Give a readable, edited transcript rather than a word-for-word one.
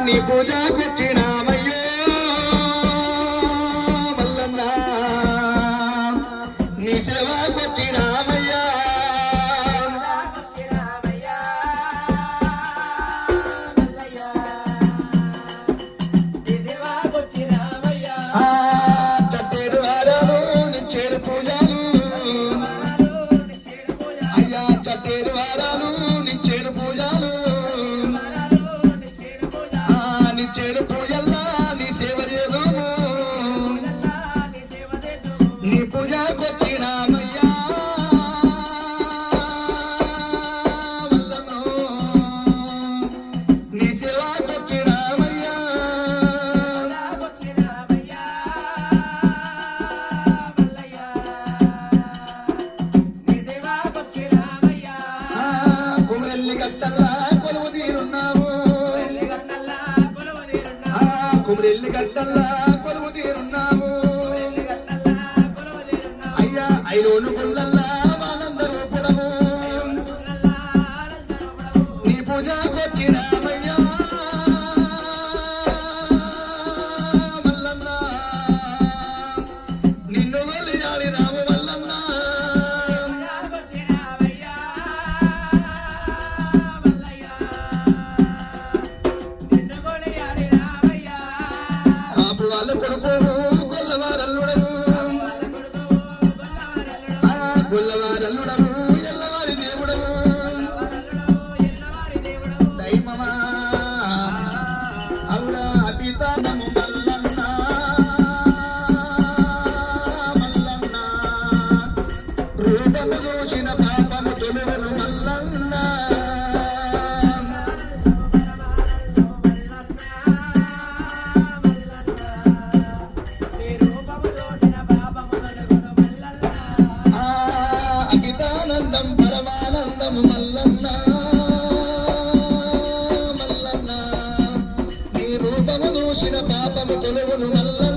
నీ పూజకొచ్చినామయ్యో మల్లన్న నీ సేవకొచ్చినామయ్యా చట్టేడు వారాలు నిచ్చేడు పూజలు అయ్యా చట్టేడు వారాలు నిచ్చేడు పూజలు నిచ్చేడు పూజల్లా నీ సేవ చేదుము నీ పూజకొచ్చినామయ్యా మల్లన్నో నీ సేవకొచ్చినామయ్యా కుమరెల్లి గట్టల్లా కొలువు తీరున్నావు కుమరెల్లి గట్టల్లా కొలువు తీరున్నావు అయ్యా ఐలోను గుళ్ళల్లా ఆనంద రూపుడము నీ పూజకొచ్చినామయ్యా మల్లన్న నిన్ను వెళ్ళాడినాము మల్లన్న కాపు వాళ్ళ కొడుకు గొల్లవారల్లుడము గొల్లవారల్లుడము ఎల్లవారి దేవుడము దైవమా అవుడా అపితానము మల్లన్న మల్లన్న రూపము దోచిన పాపము తొలుగును మల్లన్న అఖితానందం పరమానందం మల్లన్న మల్లన్న నీ రూపము దూషిన పాపము తొలుగును మల్లన్న